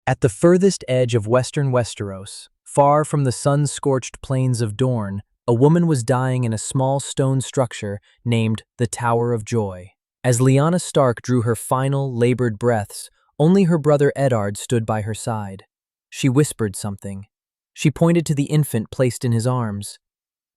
At the furthest edge of western Westeros, far from the sun-scorched plains of Dorne, a woman was dying in a small stone structure named the Tower of Joy. As Lyanna Stark drew her final, labored breaths, only her brother Eddard stood by her side. She whispered something. She pointed to the infant placed in his arms.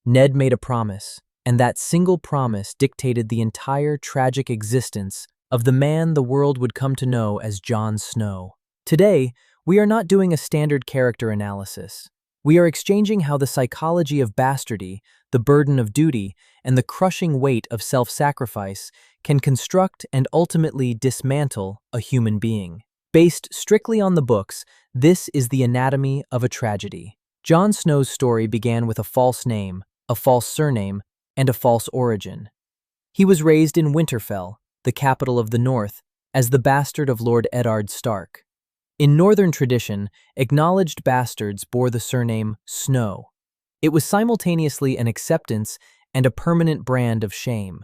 Ned made a promise, and that single promise dictated the entire tragic existence of the man the world would come to know as Jon Snow. Today, we are not doing a standard character analysis. We are exchanging how the psychology of bastardy, the burden of duty, and the crushing weight of self-sacrifice can construct and ultimately dismantle a human being. Based strictly on the books, this is the anatomy of a tragedy. Jon Snow's story began with a false name, a false surname, and a false origin. He was raised in Winterfell, the capital of the North, as the bastard of Lord Eddard Stark. In Northern tradition, acknowledged bastards bore the surname Snow. It was simultaneously an acceptance and a permanent brand of shame.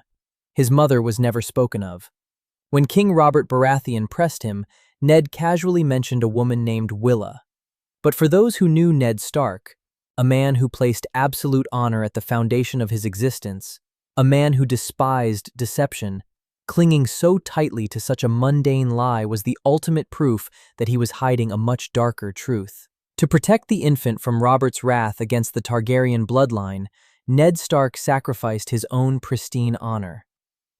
His mother was never spoken of. When King Robert Baratheon pressed him, Ned casually mentioned a woman named Willa. But for those who knew Ned Stark, a man who placed absolute honor at the foundation of his existence, a man who despised deception, clinging so tightly to such a mundane lie was the ultimate proof that he was hiding a much darker truth. To protect the infant from Robert's wrath against the Targaryen bloodline, Ned Stark sacrificed his own pristine honor.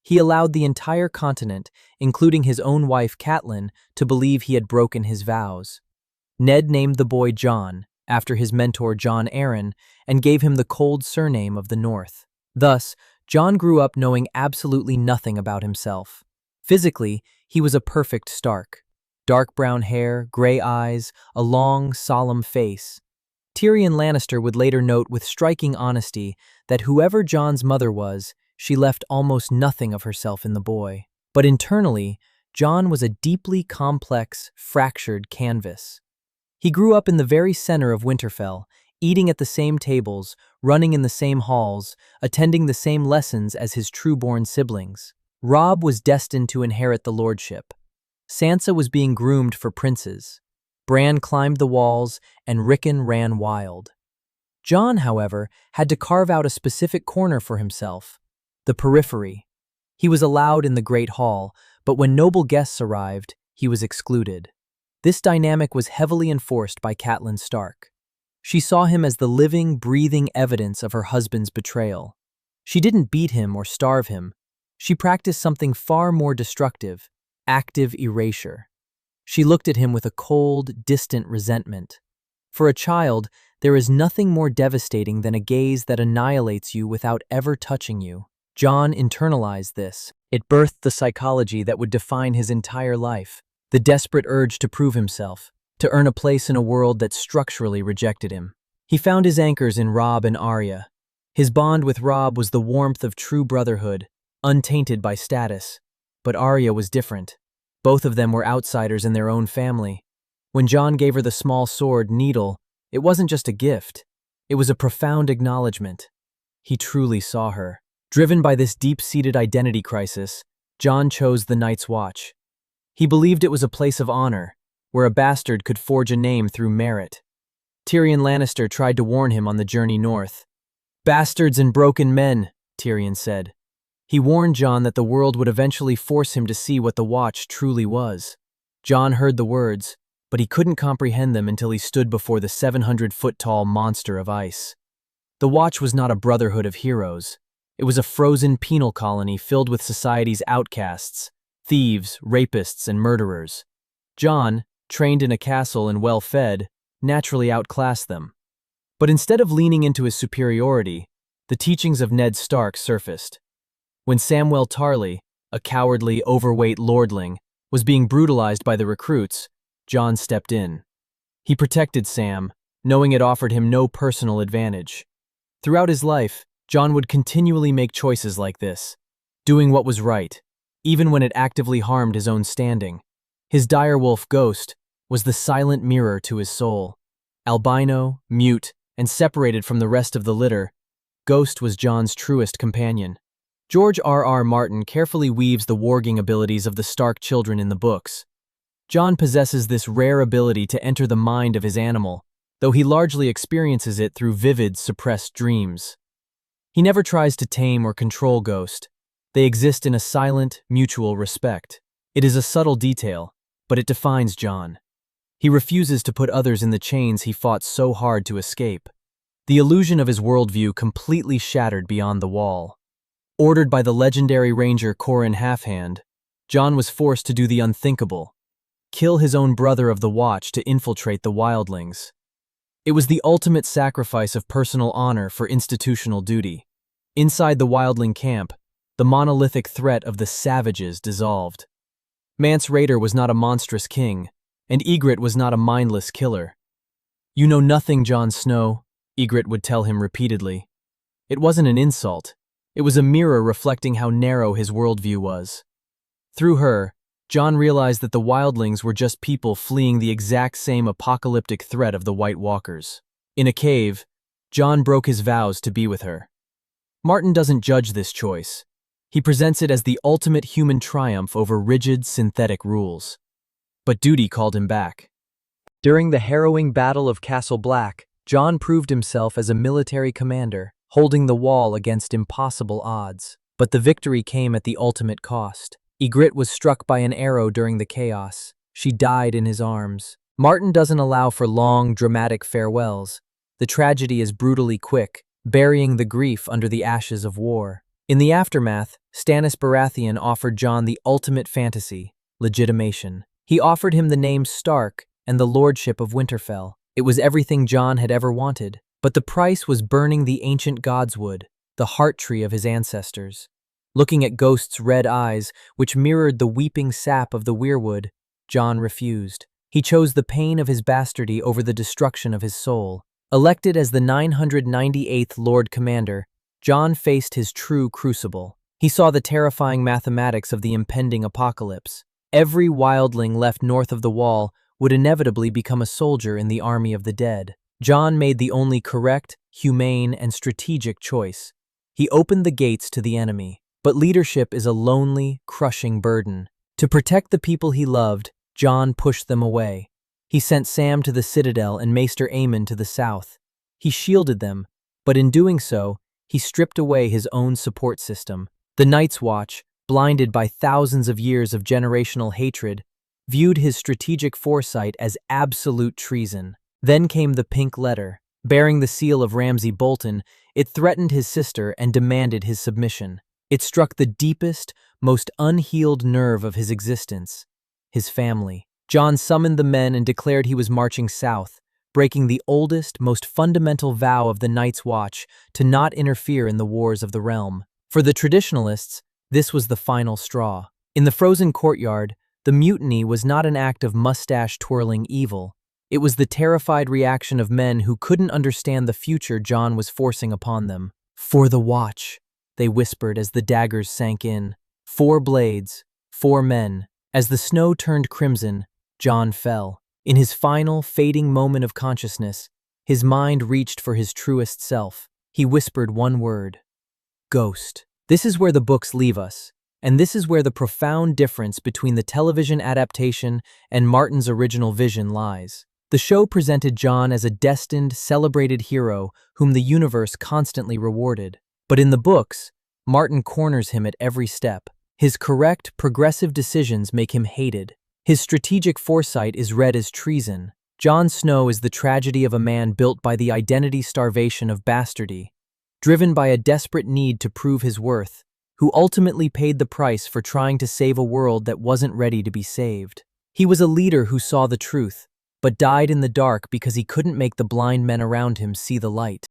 He allowed the entire continent, including his own wife Catelyn, to believe he had broken his vows. Ned named the boy Jon, after his mentor Jon Arryn, and gave him the cold surname of the North. Thus, Jon grew up knowing absolutely nothing about himself. Physically, he was a perfect Stark. Dark brown hair, gray eyes, a long, solemn face. Tyrion Lannister would later note with striking honesty that whoever Jon's mother was, she left almost nothing of herself in the boy. But internally, Jon was a deeply complex, fractured canvas. He grew up in the very center of Winterfell, eating at the same tables, running in the same halls, attending the same lessons as his true-born siblings. Robb was destined to inherit the lordship. Sansa was being groomed for princes. Bran climbed the walls, and Rickon ran wild. Jon, however, had to carve out a specific corner for himself, the periphery. He was allowed in the Great Hall, but when noble guests arrived, he was excluded. This dynamic was heavily enforced by Catelyn Stark. She saw him as the living, breathing evidence of her husband's betrayal. She didn't beat him or starve him. She practiced something far more destructive, active erasure. She looked at him with a cold, distant resentment. For a child, there is nothing more devastating than a gaze that annihilates you without ever touching you. Jon internalized this. It birthed the psychology that would define his entire life, the desperate urge to prove himself, to earn a place in a world that structurally rejected him. He found his anchors in Robb and Arya. His bond with Robb was the warmth of true brotherhood, untainted by status. But Arya was different. Both of them were outsiders in their own family. When Jon gave her the small sword, Needle, it wasn't just a gift. It was a profound acknowledgement. He truly saw her. Driven by this deep-seated identity crisis, Jon chose the Night's Watch. He believed it was a place of honor, where a bastard could forge a name through merit. Tyrion Lannister tried to warn him on the journey north. "Bastards and broken men," Tyrion said. He warned Jon that the world would eventually force him to see what the Watch truly was. Jon heard the words, but he couldn't comprehend them until he stood before the 700-foot-tall monster of ice. The Watch was not a brotherhood of heroes. It was a frozen penal colony filled with society's outcasts, thieves, rapists, and murderers. Jon, trained in a castle and well-fed, naturally outclassed them. But instead of leaning into his superiority, the teachings of Ned Stark surfaced. When Samwell Tarly, a cowardly, overweight lordling, was being brutalized by the recruits, Jon stepped in. He protected Sam, knowing it offered him no personal advantage. Throughout his life, Jon would continually make choices like this, doing what was right, even when it actively harmed his own standing. His direwolf Ghost was the silent mirror to his soul. Albino, mute, and separated from the rest of the litter, Ghost was Jon's truest companion. George R.R. Martin carefully weaves the warging abilities of the Stark children in the books. Jon possesses this rare ability to enter the mind of his animal, though he largely experiences it through vivid, suppressed dreams. He never tries to tame or control Ghost. They exist in a silent, mutual respect. It is a subtle detail, but it defines Jon. He refuses to put others in the chains he fought so hard to escape. The illusion of his worldview completely shattered beyond the wall. Ordered by the legendary ranger Qhorin Halfhand, Jon was forced to do the unthinkable: kill his own brother of the Watch to infiltrate the wildlings. It was the ultimate sacrifice of personal honor for institutional duty. Inside the wildling camp, the monolithic threat of the savages dissolved. Mance Rayder was not a monstrous king, and Ygritte was not a mindless killer. "You know nothing, Jon Snow," Ygritte would tell him repeatedly. It wasn't an insult. It was a mirror reflecting how narrow his worldview was. Through her, Jon realized that the wildlings were just people fleeing the exact same apocalyptic threat of the White Walkers. In a cave, Jon broke his vows to be with her. Martin doesn't judge this choice. He presents it as the ultimate human triumph over rigid, synthetic rules. But duty called him back. During the harrowing Battle of Castle Black, Jon proved himself as a military commander, holding the wall against impossible odds. But the victory came at the ultimate cost. Ygritte was struck by an arrow during the chaos. She died in his arms. Martin doesn't allow for long, dramatic farewells. The tragedy is brutally quick, burying the grief under the ashes of war. In the aftermath, Stannis Baratheon offered Jon the ultimate fantasy: legitimation. He offered him the name Stark and the lordship of Winterfell. It was everything Jon had ever wanted. But the price was burning the ancient godswood, the heart tree of his ancestors. Looking at Ghost's red eyes, which mirrored the weeping sap of the weirwood, Jon refused. He chose the pain of his bastardy over the destruction of his soul. Elected as the 998th Lord Commander, Jon faced his true crucible. He saw the terrifying mathematics of the impending apocalypse. Every wildling left north of the wall would inevitably become a soldier in the army of the dead. Jon made the only correct, humane, and strategic choice. He opened the gates to the enemy. But leadership is a lonely, crushing burden. To protect the people he loved, Jon pushed them away. He sent Sam to the Citadel and Maester Aemon to the south. He shielded them, but in doing so, he stripped away his own support system. The Night's Watch, blinded by thousands of years of generational hatred, viewed his strategic foresight as absolute treason. Then came the pink letter. Bearing the seal of Ramsay Bolton, it threatened his sister and demanded his submission. It struck the deepest, most unhealed nerve of his existence: his family. Jon summoned the men and declared he was marching south, breaking the oldest, most fundamental vow of the Night's Watch to not interfere in the wars of the realm. For the traditionalists, this was the final straw. In the frozen courtyard, the mutiny was not an act of mustache-twirling evil. It was the terrified reaction of men who couldn't understand the future Jon was forcing upon them. "For the Watch," they whispered as the daggers sank in. 4 blades, 4 men. As the snow turned crimson, Jon fell. In his final, fading moment of consciousness, his mind reached for his truest self. He whispered one word: Ghost. This is where the books leave us, and this is where the profound difference between the television adaptation and Martin's original vision lies. The show presented Jon as a destined, celebrated hero whom the universe constantly rewarded. But in the books, Martin corners him at every step. His correct, progressive decisions make him hated. His strategic foresight is read as treason. Jon Snow is the tragedy of a man built by the identity starvation of bastardy, driven by a desperate need to prove his worth, who ultimately paid the price for trying to save a world that wasn't ready to be saved. He was a leader who saw the truth, but died in the dark because he couldn't make the blind men around him see the light.